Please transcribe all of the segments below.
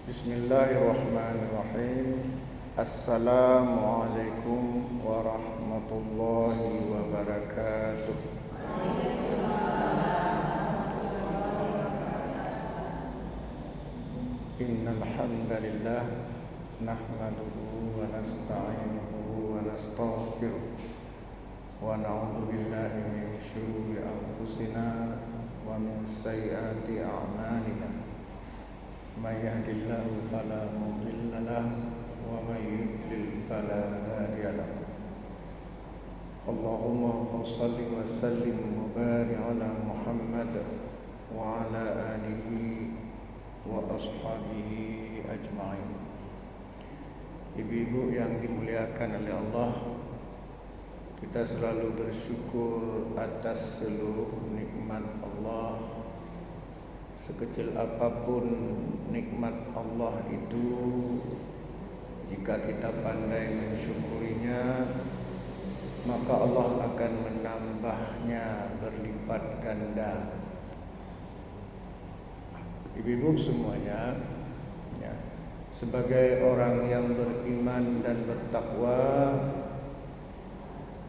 Bismillahirrahmanirrahim. Assalamualaikum warahmatullahi wabarakatuh. Innal hamdalillah nahmaduhu wa nasta'inuhu wa nastaghfiruh wa na'udzu billahi min syururi anfusina wa min sayyiati a'malina. May yahdihillahu fala mudilla lahu wa may yudlil fala hadiya lahu. Allahumma shalli wa sallim wa barik ala Muhammad wa ala alihi wa ashabihi ajma'in. Ibu-ibu yang dimuliakan oleh Allah, kita selalu bersyukur atas seluruh nikmat Allah. Sekecil apapun nikmat Allah itu, jika kita pandai mensyukurinya, maka Allah akan menambahnya berlipat ganda. Ibu-ibu semuanya, ya, sebagai orang yang beriman dan bertakwa,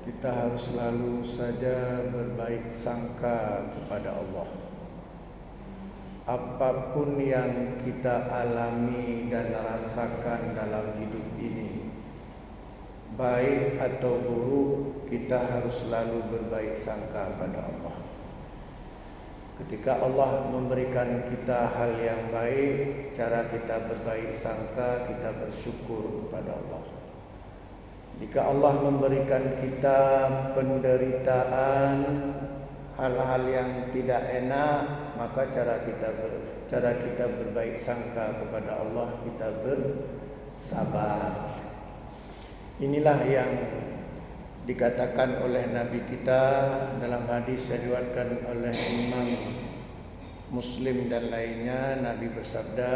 kita harus selalu saja berbaik sangka kepada Allah. Apapun yang kita alami dan rasakan dalam hidup ini, baik atau buruk, kita harus selalu berbaik sangka pada Allah. Ketika Allah memberikan kita hal yang baik, cara kita berbaik sangka, kita bersyukur kepada Allah. Jika Allah memberikan kita penderitaan, hal-hal yang tidak enak, maka cara kita berbaik sangka kepada Allah, kita bersabar. Inilah yang dikatakan oleh Nabi kita dalam hadis yang diriwayatkan oleh Imam Muslim dan lainnya. Nabi bersabda,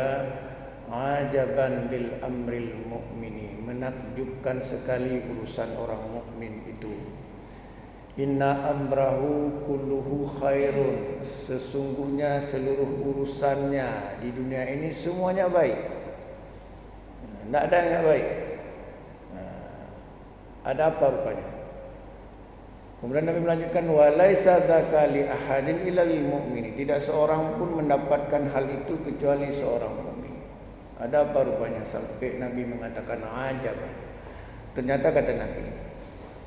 "Ajaban bil amril mu'mini." Menakjubkan sekali urusan orang mukmin itu. Inna amrahu kulluhu khairun. Sesungguhnya seluruh urusannya di dunia ini semuanya baik. Tidak ada yang tidak baik. Ada apa rupanya? Kemudian Nabi melanjutkan, walaisa dzaka li ahadin illa lil mu'min. Tidak seorang pun mendapatkan hal itu kecuali seorang mukmin. Ada apa rupanya sampai Nabi mengatakan ajab. Ternyata kata Nabi,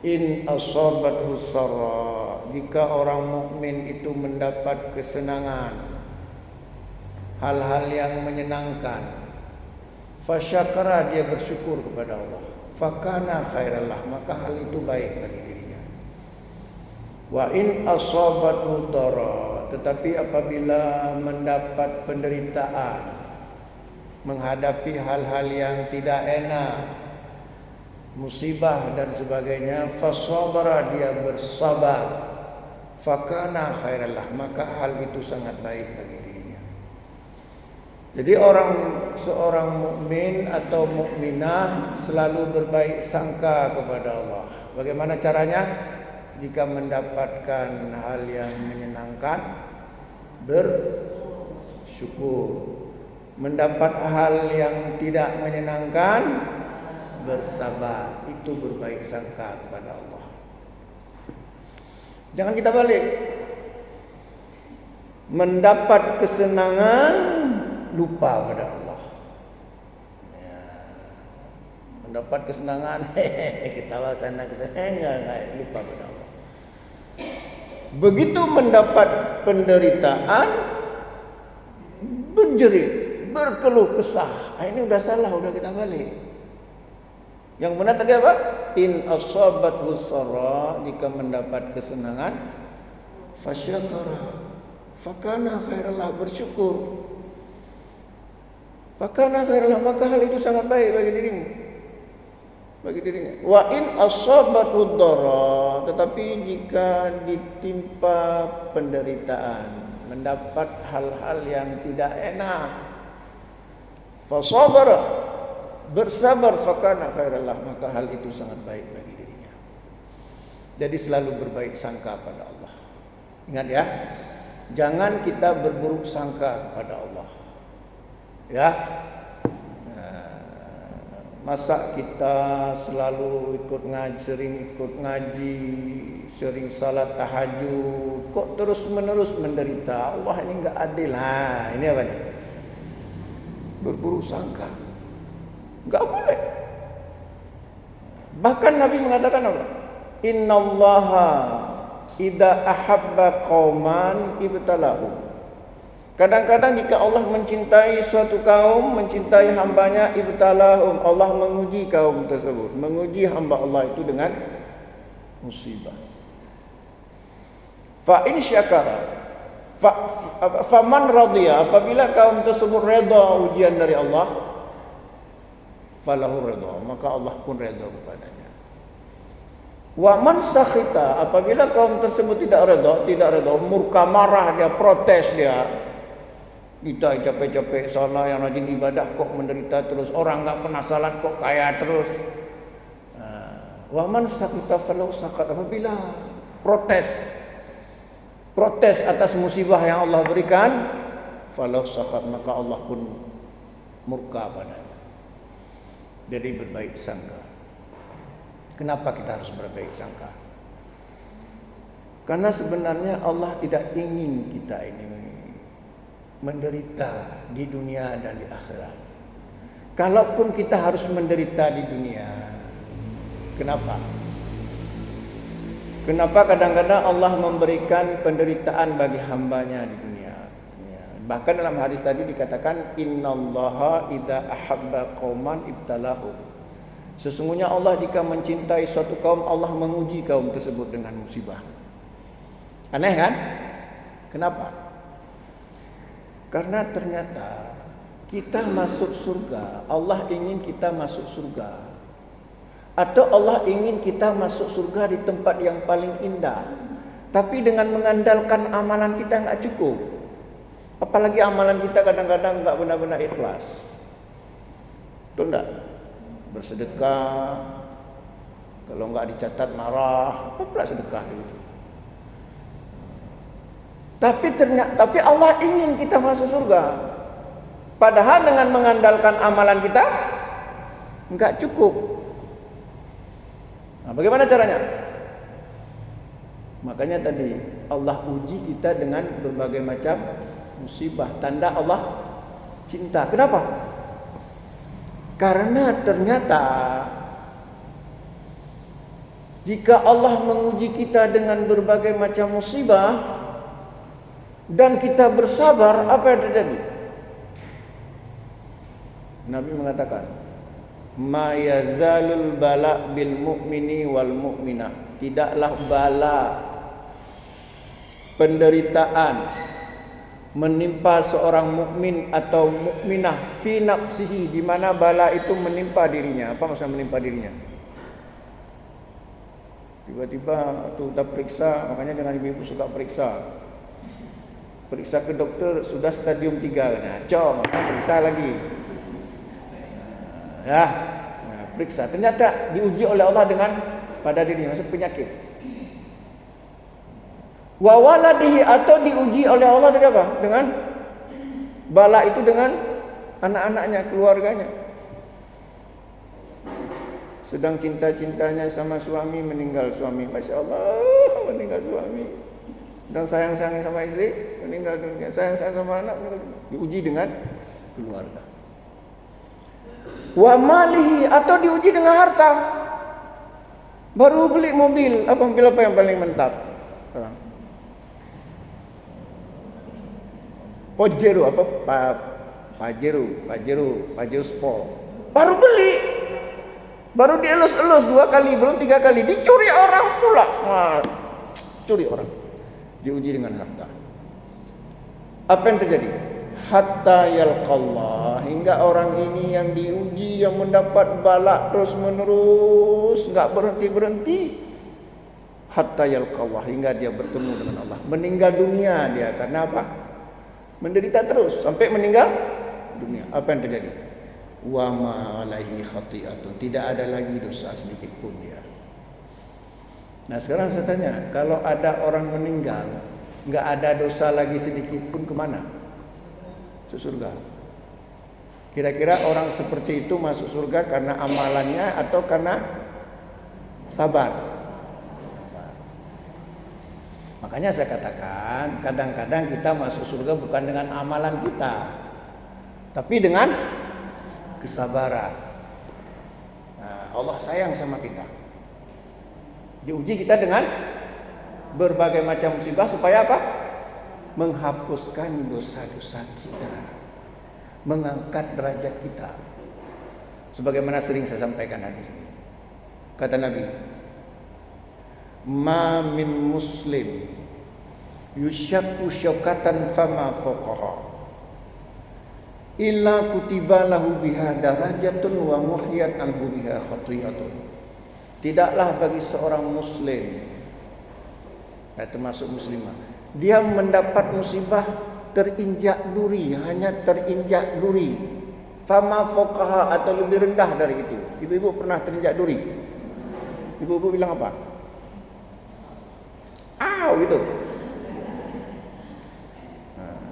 in asabathu sarra, jika orang mukmin itu mendapat kesenangan, hal-hal yang menyenangkan, fasyakara, dia bersyukur kepada Allah, fakana khairallah, maka hal itu baik bagi dirinya. Wa in asabathu dara, tetapi apabila mendapat penderitaan, menghadapi hal-hal yang tidak enak, musibah dan sebagainya, fasabara, dia bersabar, fakana khairallah, maka hal itu sangat baik bagi dirinya. Jadi seorang mukmin atau mukminah selalu berbaik sangka kepada Allah. Bagaimana caranya? Jika mendapatkan hal yang menyenangkan, bersyukur. Mendapat hal yang tidak menyenangkan, bersabar. Itu berbaik sangka kepada Allah. Jangan kita balik. Mendapat kesenangan, lupa pada Allah. Ya. Mendapat kesenangan, ketawa sana enggak, lupa pada Allah. Begitu mendapat penderitaan, berjerit, berkeluh kesah. Ini udah salah, udah kita balik. Yang benar tadi apa? In asabathu sarra, jika mendapat kesenangan, fasyakara, fakana khairallah, bersyukur. Fakana khairallah, maka hal itu sangat baik bagi dirimu, bagi dirinya. Wa in asabathu dara, tetapi jika ditimpa penderitaan, mendapat hal-hal yang tidak enak, fasabara, bersabar, fakana khairallah, maka hal itu sangat baik bagi dirinya. Jadi selalu berbaik sangka pada Allah. Ingat ya, jangan kita berburuk sangka kepada Allah. Ya, Masa kita selalu sering ikut ngaji, sering salat tahajud, kok terus menerus menderita? Allah ini enggak adil. Ini apa nih? Berburuk sangka. Enggak boleh. Bahkan Nabi mengatakan apa? Innallaha idza ahabba qauman ibtalahu. Kadang-kadang jika Allah mencintai suatu kaum, mencintai hambanya, ibtalahum, Allah menguji kaum tersebut, menguji hamba Allah itu dengan musibah. Fa in syakara, faman radiya, apabila kaum tersebut redha ujian dari Allah, falahu redha, maka Allah pun redha kepadanya. Wa man sakhita, apabila kaum tersebut tidak redha, murka, marah dia, protes dia. Kita capek-capek salat, yang rajin ibadah kok menderita terus, orang enggak pernah salat kok kaya terus. Wa man sakhita falahu sakhat, apabila protes atas musibah yang Allah berikan, falahu sakhat, maka Allah pun murka padanya. Jadi berbaik sangka. Kenapa kita harus berbaik sangka? Karena sebenarnya Allah tidak ingin kita ini menderita di dunia dan di akhirat. Kalaupun kita harus menderita di dunia, kenapa? Kenapa kadang-kadang Allah memberikan penderitaan bagi hambanya di dunia? Bahkan dalam hadis tadi dikatakan innallaha idza ahabba qauman ibtalahum. Sesungguhnya Allah jika mencintai suatu kaum, Allah menguji kaum tersebut dengan musibah. Aneh kan? Kenapa? Karena ternyata kita masuk surga, Allah ingin kita masuk surga. Atau Allah ingin kita masuk surga di tempat yang paling indah. Tapi dengan mengandalkan amalan kita enggak cukup. Apalagi amalan kita kadang-kadang enggak benar-benar ikhlas. Betul enggak? Bersedekah, kalau enggak dicatat marah, apa pula sedekah itu? Tapi Allah ingin kita masuk surga. Padahal dengan mengandalkan amalan kita enggak cukup. Nah, bagaimana caranya? Makanya tadi Allah uji kita dengan berbagai macam musibah, tanda Allah cinta. Kenapa? Karena ternyata jika Allah menguji kita dengan berbagai macam musibah dan kita bersabar, apa yang terjadi? Nabi mengatakan, ma yazalul bala bil mu'mini wal mu'minah. Tidaklah bala, penderitaan menimpa seorang mukmin atau mukminah fi nafsihi, di mana bala itu menimpa dirinya. Apa maksudnya menimpa dirinya? Tiba-tiba tuh udah periksa, makanya jangan ibu-ibu suka periksa ke dokter sudah stadium 3, nah, periksa lagi. Ya, nah, periksa. Ternyata diuji oleh Allah dengan pada dirinya, maksud penyakit. Wa waladihi, atau diuji oleh Allah dengan apa? Dengan bala itu dengan anak-anaknya, keluarganya. Sedang cinta-cintanya sama suami, meninggal suami. Masya Allah, meninggal suami. Dan sayang-sayang sama istri, meninggal dunia. Sayang-sayang sama anak, diuji dengan keluarga. Wa malihi, atau diuji dengan harta. Baru beli mobil, mobil apa yang paling mantap? Pajero, Pajero Sport. Baru beli, baru dielus-elus 2 kali, belum 3 kali, dicuri orang pula. Curi orang. Diuji dengan harta. Apa yang terjadi? Hatta yalqallah, hingga orang ini yang diuji, yang mendapat bala terus menerus, enggak berhenti-berhenti. Hatta yalqallah, hingga dia bertemu dengan Allah. Meninggal dunia dia karena apa? Menderita terus sampai meninggal dunia. Apa yang terjadi? Wa ma alaihi khati'atun, tidak ada lagi dosa sedikit pun dia. Nah sekarang saya tanya, kalau ada orang meninggal, nggak ada dosa lagi sedikit pun, kemana? Ke surga. Kira-kira orang seperti itu masuk surga karena amalannya atau karena sabar? Makanya saya katakan, kadang-kadang kita masuk surga bukan dengan amalan kita, tapi dengan kesabaran. Nah, Allah sayang sama kita. Diuji kita dengan berbagai macam musibah supaya apa? Menghapuskan dosa-dosa kita, mengangkat derajat kita. Sebagaimana sering saya sampaikan hadis ini. Kata Nabi, "Ma min muslim yushakku syauqatan fama fawqaha illa kutiba lahu biha darajatun wa muhyat anhu biha khati'atun." Tidaklah bagi seorang muslim, termasuk muslimah, dia mendapat musibah terinjak duri, hanya terinjak duri, fama fawqaha, atau lebih rendah dari itu. Ibu-ibu pernah terinjak duri? Ibu-ibu bilang apa? Aw, gitu.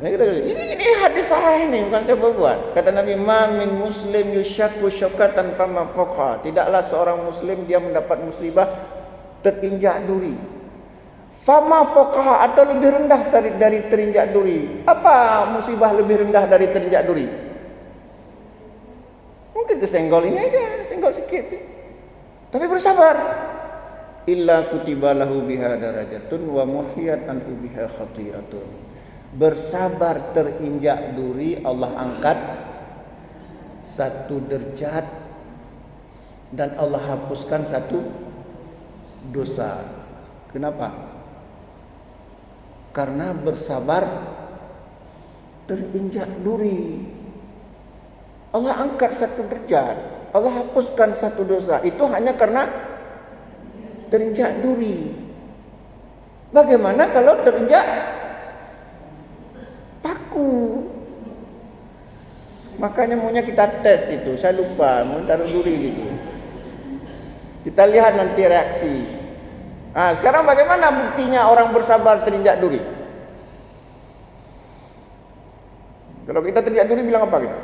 Ini hadis sahih ini, bukan saya buat. Kata Nabi, "Ma min muslim yushakku syauqatan fama fawqaha." Tidaklah seorang muslim dia mendapat musibah terinjak duri. Fama fawqaha, atau lebih rendah dari terinjak duri. Apa musibah lebih rendah dari terinjak duri? Mungkin kesenggol ini aja, senggol sikit. Tapi bersabar. Illa kutiba lahu biha darajatun wa muhyat anhu biha khati'atun. Bersabar terinjak duri, Allah angkat satu derajat dan Allah hapuskan satu dosa. Kenapa? Karena bersabar terinjak duri. Allah angkat satu derajat, Allah hapuskan satu dosa. Itu hanya karena terinjak duri. Bagaimana kalau terinjak paku? Makanya maunya kita tes itu. Saya lupa, mau taruh duri gitu. Kita lihat nanti reaksi. Sekarang bagaimana buktinya orang bersabar terinjak duri? Kalau kita terinjak duri bilang apa kita?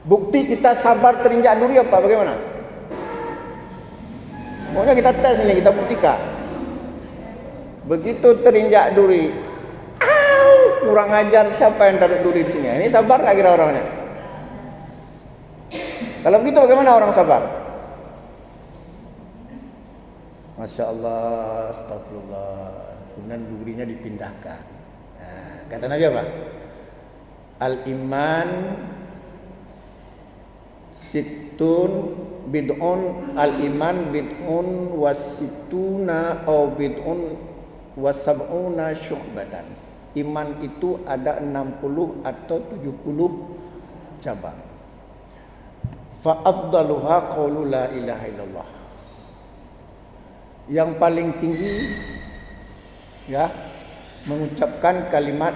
Bukti kita sabar terinjak duri apa? Bagaimana? Maunya kita tes ini, kita buktikan. Begitu terinjak duri, kurang ajar, siapa yang taruh duri di sini? Ini sabar nggak kira orangnya? Kalau begitu bagaimana orang sabar? Masya Allah, astagfirullah. Kemudian durinya dipindahkan. Kata Nabi apa? Al-iman situn bid'un, al-iman bid'un wasituna atau bid'un wasab'una syu'batan. Iman itu ada 60 atau 70 cabang. Fa afdaluha qaulu la ilaha illallah. Yang paling tinggi ya mengucapkan kalimat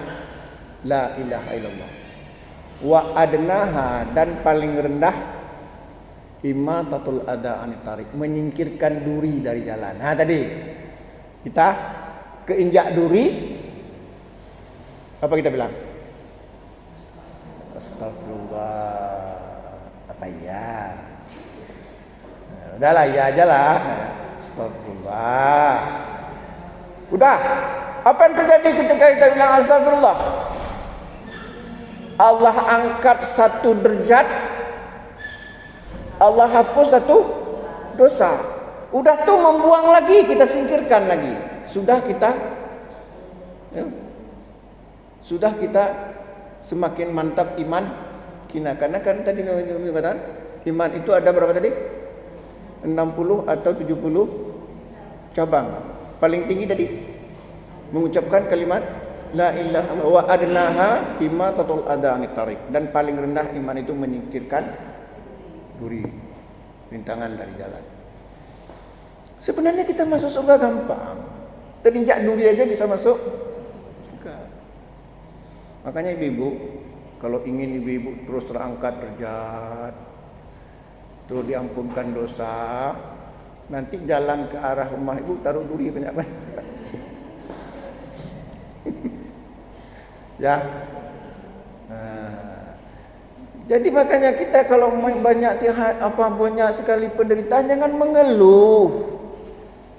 la ilaha illallah. Wa adnaha, dan paling rendah imatatul adha anit tariq, menyingkirkan duri dari jalan. Tadi kita keinjak duri, apa kita bilang? Astagfirullah. Apa ya? Udahlah, ya aja lah. Astagfirullah. Udah. Apa yang terjadi ketika kita bilang astagfirullah? Allah angkat satu derajat, Allah hapus satu dosa. Udah tuh membuang lagi, kita singkirkan lagi. Sudah kita semakin mantap iman kita. Karena kan tadi katakan iman itu ada berapa tadi? 60 atau 70 cabang. Paling tinggi tadi mengucapkan kalimat la ilaha wa adnaha imatatul adha anit tariq, dan paling rendah iman itu menyingkirkan duri, rintangan dari jalan. Sebenarnya kita masuk surga gampang. Terinjak duri aja bisa masuk surga. Makanya ibu-ibu, kalau ingin ibu-ibu terus terangkat derajat, terus diampunkan dosa, nanti jalan ke arah rumah ibu taruh duri banyak-banyak. Ya. Jadi makanya kita kalau banyak sekali penderitaan, jangan mengeluh.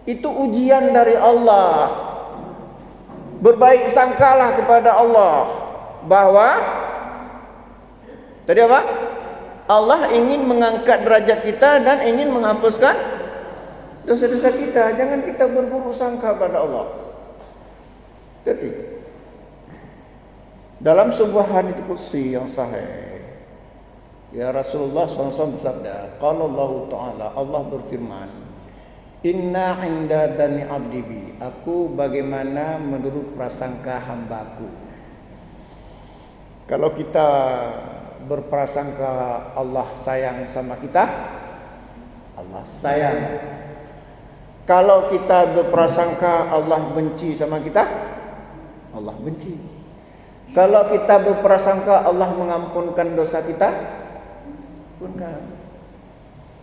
Itu ujian dari Allah. Berbaik sangkalah kepada Allah bahwa tadi apa? Allah ingin mengangkat derajat kita dan ingin menghapuskan dosa-dosa kita. Jangan kita berburuk sangka pada Allah. Jadi dalam sebuah hadits qudsi yang sahih, ya Rasulullah SAW bersabda, qala Allah Ta'ala, Allah berfirman, inna inda dani abdi bi, aku bagaimana menurut prasangka hambaku. Kalau kita berprasangka Allah sayang sama kita, Allah sayang. Kalau kita berprasangka Allah benci sama kita, Allah benci. Kalau kita berprasangka Allah mengampunkan dosa kita, ampunkan.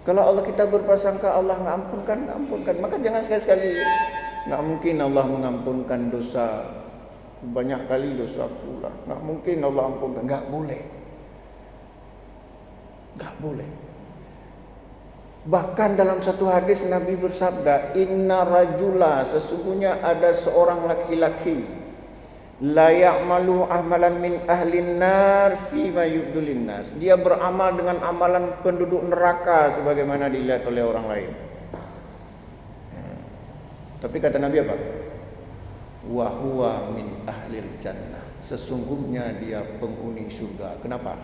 Kalau Allah kita berprasangka Allah ampunkan. Maka jangan sekali-sekali, nggak mungkin Allah mengampunkan dosa, banyak kali dosa pula. Nggak mungkin Allah ampunkan, nggak boleh. Nggak boleh. Bahkan dalam satu hadis Nabi bersabda, inna rajula, sesungguhnya ada seorang laki-laki, la ya'malu amalan min ahlin nar fima yubdulin nas. Dia beramal dengan amalan penduduk neraka sebagaimana dilihat oleh orang lain. Tapi kata Nabi apa? Wa huwa min ahlil jannah. Sesungguhnya dia penghuni surga. Kenapa?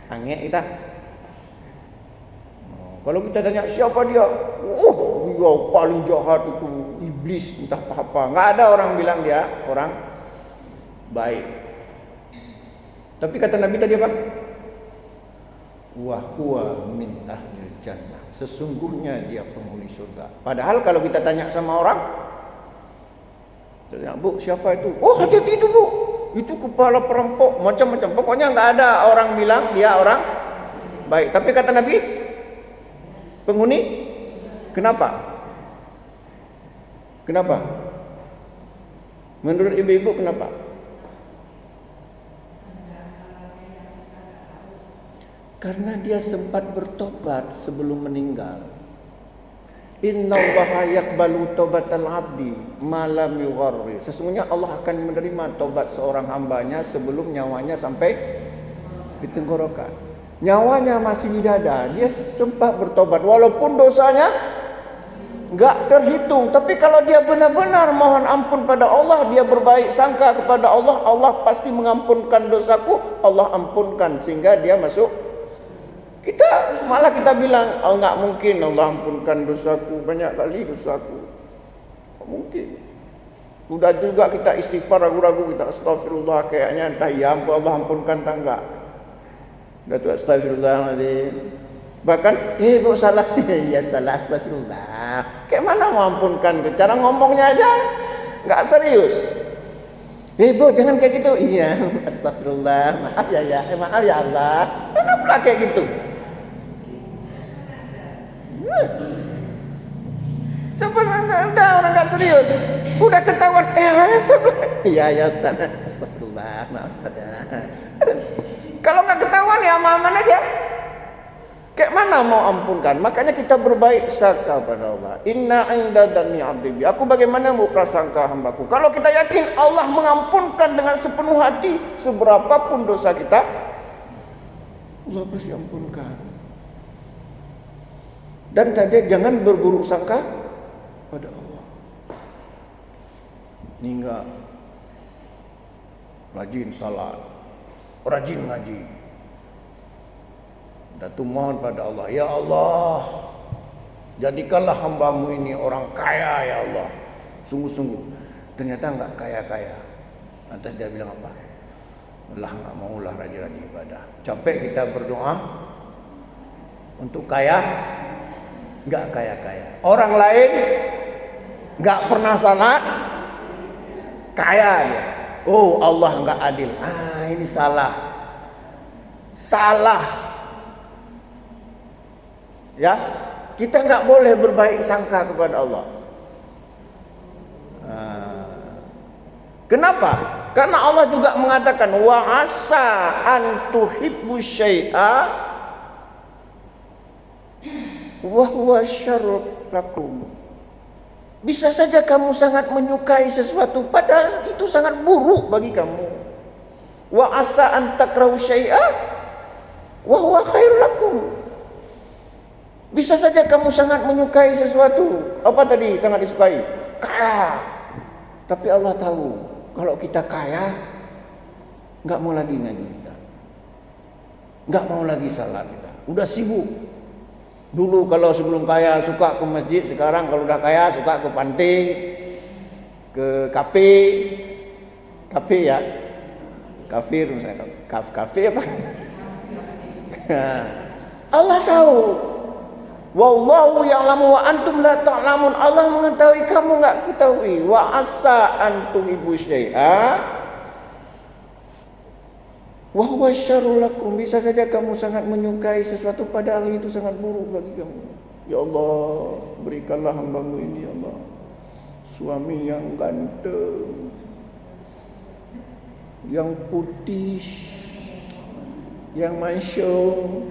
Angek kita. Kalau kita tanya siapa dia? Dia paling jahat itu, iblis entah apa-apa. Enggak ada orang bilang dia orang baik. Tapi kata Nabi tadi apa? Wa huwa min ahlil jannah. Sesungguhnya dia penghuni surga. Padahal kalau kita tanya sama orang, tanya, Bu, siapa itu? Oh, hati-hati itu, Bu. Itu kepala perampok, macam-macam. Pokoknya enggak ada orang bilang dia orang baik. Tapi kata Nabi, penghuni, kenapa? Kenapa? Menurut ibu-ibu kenapa? Karena dia sempat bertobat sebelum meninggal. Innallaha yaqbalu taubatal abdi ma lam yugharri. Sesungguhnya Allah akan menerima taubat seorang hambanya sebelum nyawanya sampai di tenggorokan. Nyawanya masih di dada, dia sempat bertobat walaupun dosanya enggak terhitung. Tapi kalau dia benar-benar mohon ampun pada Allah, dia berbaik sangka kepada Allah, Allah pasti mengampunkan dosaku, Allah ampunkan sehingga dia masuk. Kita bilang, oh, enggak mungkin Allah ampunkan dosaku, banyak kali dosaku. Enggak mungkin. Udah juga kita istighfar ragu-ragu, kita astagfirullah, kayaknya entah ya Allah ampunkan tak enggak. Udah tu astagfirullahaladzim. Bahkan, Bu salah. Ya salah, astagfirullah. Kayak mana mau ampunkan? Cara ngomongnya aja enggak serius. Bu jangan kayak gitu. Iya, astagfirullah. Maaf ya, maaf ya Allah. Kenapa kayak gitu? Sebenarnya orang enggak serius. Udah ketahuan. Iya, Ustaz. Astagfirullah. Maaf Ustaz. Kalau nggak ketahuan ya aman-aman aja. Kayak mana mau ampunkan? Makanya kita berbaik sangka pada Allah. Inna inda dhanni abdi. Aku bagaimana mau prasangka hambaku? Kalau kita yakin Allah mengampunkan dengan sepenuh hati, seberapapun dosa kita, Allah pasti ampunkan. Dan tadi jangan berburuk sangka pada Allah. Ini enggak rajin salat, rajin ngaji. Datu mohon pada Allah, ya Allah, jadikanlah hambamu ini orang kaya ya Allah. Sungguh-sungguh, ternyata enggak kaya-kaya. Lantas dia bilang apa? Allah enggak maulah rajin-rajin ibadah. Capek kita berdoa untuk kaya, enggak kaya-kaya. Orang lain enggak pernah salat, kaya dia. Oh, Allah enggak adil. Ini salah. Salah. Ya, kita enggak boleh berbaik sangka kepada Allah. Kenapa? Karena Allah juga mengatakan wa asa an tuhibbu syai'a wa huwa syarrun lakum. Bisa saja kamu sangat menyukai sesuatu padahal itu sangat buruk bagi kamu. Wa asa an takrahu syai'a wa huwa khairul lakum. Bisa saja kamu sangat menyukai sesuatu. Apa tadi sangat disukai? Kaya. Tapi Allah tahu kalau kita kaya enggak mau lagi ngaji kita. Enggak mau lagi salat kita. Udah sibuk. Dulu kalau sebelum kaya suka ke masjid, sekarang kalau udah kaya suka ke pantai, ke kafe ya. Kafir misalnya. Kafe apa? Allah tahu. Wallahu ya'lamu wa antum la ta'lamun. Allah mengetahui, kamu enggak ketahui. Wa asa an tuhibbu syai'a wa huwa syarrul lakum. Bisa saja kamu sangat menyukai sesuatu padahal itu sangat buruk bagi kamu. Ya Allah, berikanlah hamba-Mu ini ya Allah suami yang ganteng, yang putih, yang mansung.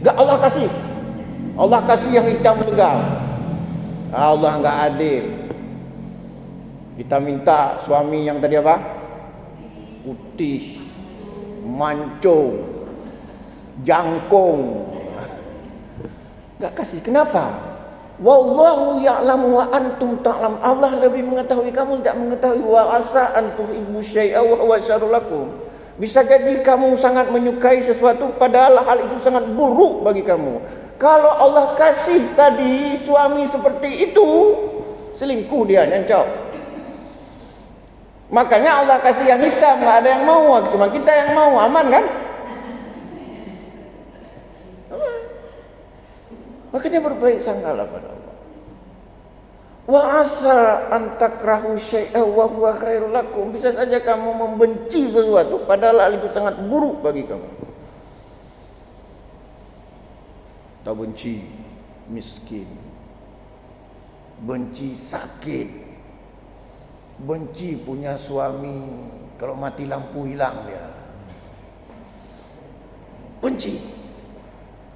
Enggak Allah kasih. Allah kasih yang hitam legal. Allah enggak adil. Kita minta suami yang tadi apa? Putih, mancung, jangkung. Enggak kasih. Kenapa? Wallahu ya'lamu wa antum ta'lam. Allah lebih mengetahui, kamu tidak mengetahui. Wa asa an tuhibbu syai'a wa huwa syarrul lakum. Bisa jadi kamu sangat menyukai sesuatu padahal hal itu sangat buruk bagi kamu. Kalau Allah kasih tadi suami seperti itu, selingkuh dia, nyancau. Makanya Allah kasih yang hitam, nggak ada yang mau, cuma kita yang mau. Aman kan? Aman. Makanya berbaik sangkalah pada Allah. Wa asa an takrahu syai'a wa huwa khairul lakum. Bisa saja kamu membenci sesuatu padahal hal itu sangat buruk bagi kamu. Tahu benci miskin, benci sakit, benci punya suami kalau mati lampu hilang dia. Benci.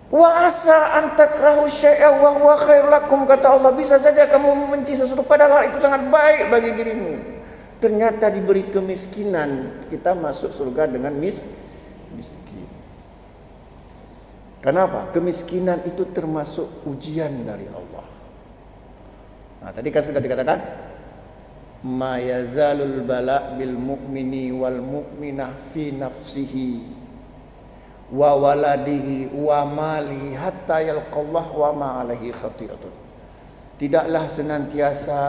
Wa asa an takrahu syai'a wa huwa khairul lakum, kata Allah. Bisa saja kamu membenci sesuatu padahal itu sangat baik bagi dirimu. Ternyata diberi kemiskinan, kita masuk surga dengan miskin. Kenapa? Kemiskinan itu termasuk ujian dari Allah. Nah, tadi kan sudah dikatakan ma yazalul bala bil mu'mini wal mu'minah fi nafsihi wa waladihi wa mali hatta yalqallah wa ma alaihi khati'atun. Tidaklah senantiasa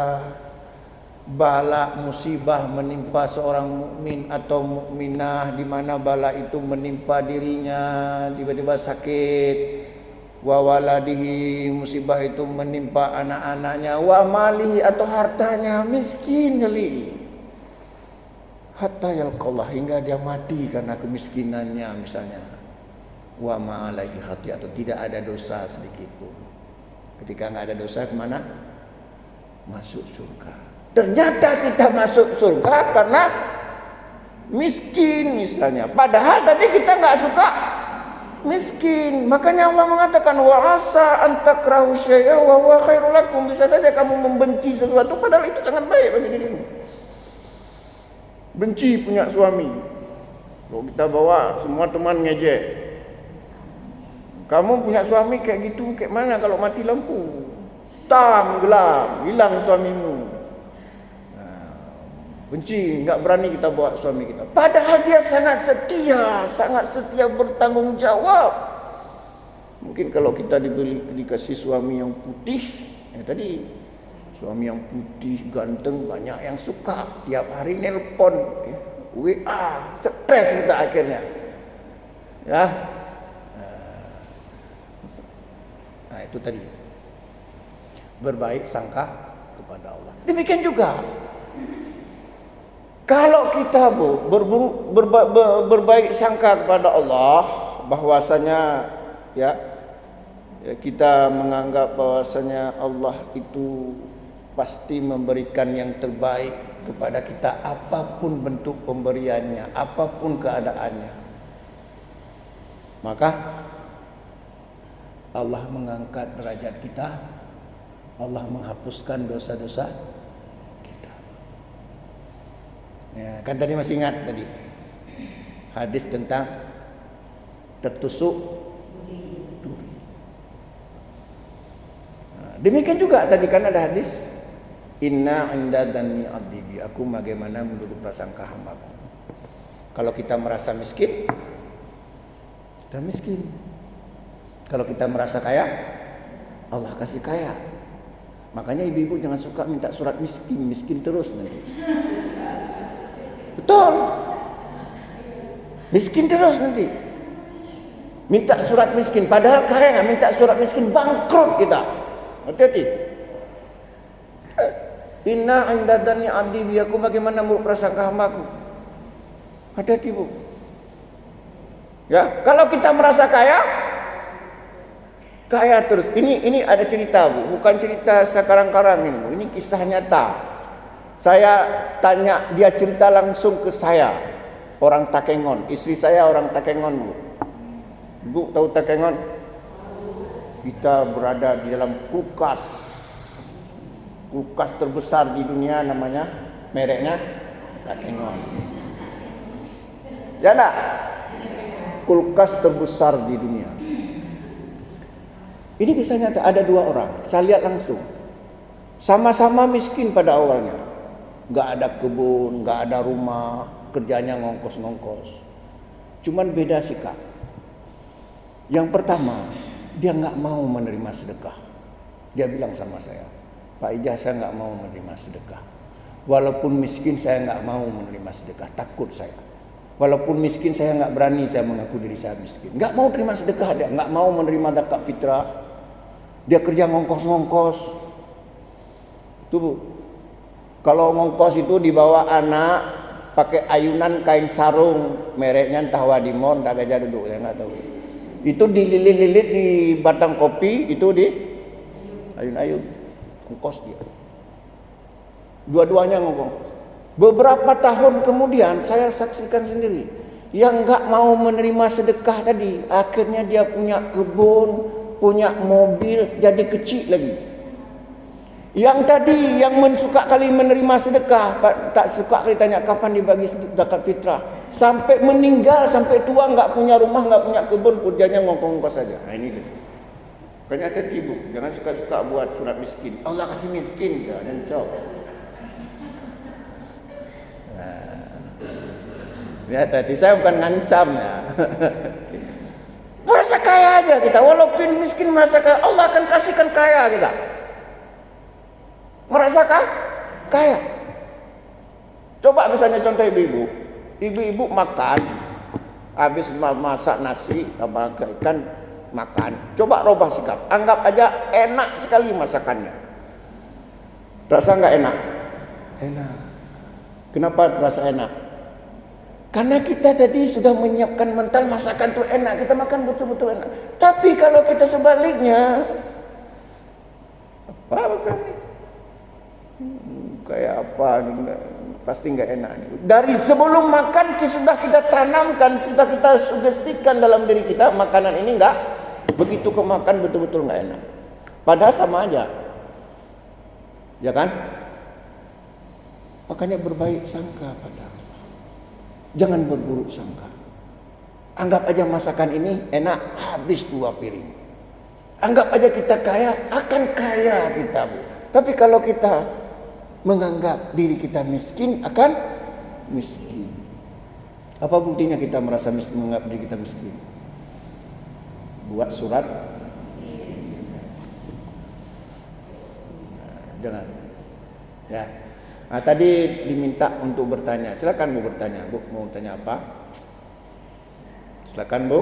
bala musibah menimpa seorang mukmin atau mukminah, di mana bala itu menimpa dirinya, tiba-tiba sakit, wa waladihi, musibah itu menimpa anak-anaknya, wa malihi, atau hartanya, miskin kali, hatta yalqallah, hingga dia mati karena kemiskinannya misalnya. Wa ma alaihi khati'atun, tidak ada dosa sedikit pun. Ketika enggak ada dosa, kemana? Masuk surga. Ternyata kita masuk surga karena miskin misalnya. Padahal tadi kita enggak suka miskin. Makanya Allah mengatakan wa asa an takrahu syai'a wa huwa khairul lakum. Bisa saja kamu membenci sesuatu padahal itu sangat baik bagi dirimu. Benci punya suami. Kalau kita bawa semua teman ngejek. Kamu punya suami kayak gitu, kayak mana kalau mati lampu? Tam, gelap, hilang suamimu. Benci, enggak berani kita bawa suami kita. Padahal dia sangat setia bertanggung jawab. Mungkin kalau kita dikasih suami yang putih, tadi suami yang putih, ganteng, banyak yang suka. Tiap hari nelpon, WA, stres kita akhirnya. Ya. Nah, itu tadi. Berbaik sangka kepada Allah. Demikian juga kalau kita berbaik sangka kepada Allah, bahwasanya ya kita menganggap bahwasanya Allah itu pasti memberikan yang terbaik kepada kita apapun bentuk pemberiannya, apapun keadaannya. Maka Allah mengangkat derajat kita, Allah menghapuskan dosa-dosa kita. Ya, kan tadi masih ingat tadi hadis tentang tertusuk duri. Demikian juga tadi kan ada hadis inna inda dhanni abdi bi, aku bagaimana menurut prasangka hambaku. Kalau kita merasa miskin, kita miskin. Kalau kita merasa kaya, Allah kasih kaya. Makanya ibu-ibu jangan suka minta surat miskin, miskin terus nanti. Betul. Miskin terus nanti. Minta surat miskin, padahal kaya, minta surat miskin, bangkrut kita. Hati-hati. Inna inda dhanni abdi bi, aku bagaimana menurut prasangka hambaku. Hati-hati bu. Ya, kalau kita merasa kaya terus. Ini ada cerita bu, bukan cerita sekarang-karang ini bu. Ini kisah nyata. Saya tanya, dia cerita langsung ke saya. Orang Takengon, istri saya orang Takengon bu. Ibu tahu Takengon? Kita berada di dalam kulkas terbesar di dunia, namanya, mereknya Takengon. Ya enggak? Kulkas terbesar di dunia. Ini kisah nyata, ada dua orang, saya lihat langsung. Sama-sama miskin pada awalnya. Gak ada kebun, gak ada rumah, kerjanya ngongkos-ngongkos. Cuman beda sikap. Yang pertama, dia gak mau menerima sedekah. Dia bilang sama saya, Pak Ijah, saya gak mau menerima sedekah. Walaupun miskin saya gak mau menerima sedekah, takut saya. Walaupun miskin saya gak berani, saya mengaku diri saya miskin. Gak mau terima sedekah, dia gak mau menerima zakat fitrah. Dia kerja ngongkos-ngongkos. Tuh bu, kalau ngongkos itu dibawa anak pakai ayunan kain sarung, mereknya entah Wadimor, entah Gajah Duduk, saya nggak tahu. Itu dililit-lilit di batang kopi, itu di ayun-ayun, ngongkos dia. Dua-duanya ngongkos. Beberapa tahun kemudian saya saksikan sendiri, yang nggak mau menerima sedekah tadi, akhirnya dia punya kebun, punya mobil, jadi kecil lagi. Yang tadi yang suka kali menerima sedekah, tak suka kali tanya kapan dibagi zakat fitrah, sampai meninggal, sampai tua nggak punya rumah, nggak punya kebun, kerjanya ngongkos-ngongkos saja. Nah ini dia. Makanya tadi bu, jangan suka-suka buat surat miskin. Allah kasih miskin, dan coba. Ya tadi saya bukan ngancam ya. Merasa kaya aja kita, walaupun miskin merasa kaya, Allah akan kasihkan kaya kita. Merasa kaya. Coba misalnya contoh ibu-ibu makan, habis masak nasi, ikan makan. Coba rubah sikap, anggap aja enak sekali masakannya. Rasa nggak enak? Enak. Kenapa terasa enak? Karena kita tadi sudah menyiapkan mental masakan itu enak, kita makan betul-betul enak. Tapi kalau kita sebaliknya, apa bukan? Kayak apa? Pasti nggak enak. Dari sebelum makan sudah kita tanamkan, sudah kita sugestikan dalam diri kita, makanan ini nggak, begitu kemakan betul-betul nggak enak. Padahal sama aja, ya kan? Makanya berbaik sangka pada Allah. Jangan berburuk sangka. Anggap aja masakan ini enak, habis 2 piring. Anggap aja kita kaya, akan kaya kita bu. Tapi kalau kita menganggap diri kita miskin, akan miskin. Apa buktinya kita merasa miskin, menganggap diri kita miskin? Buat surat. Jangan. Ya. Nah, tadi diminta untuk bertanya. Silakan Bu bertanya. Bu mau tanya apa? Silakan Bu.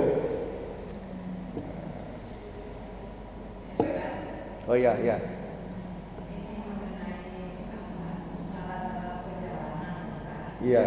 Oh ya, ya. Iya.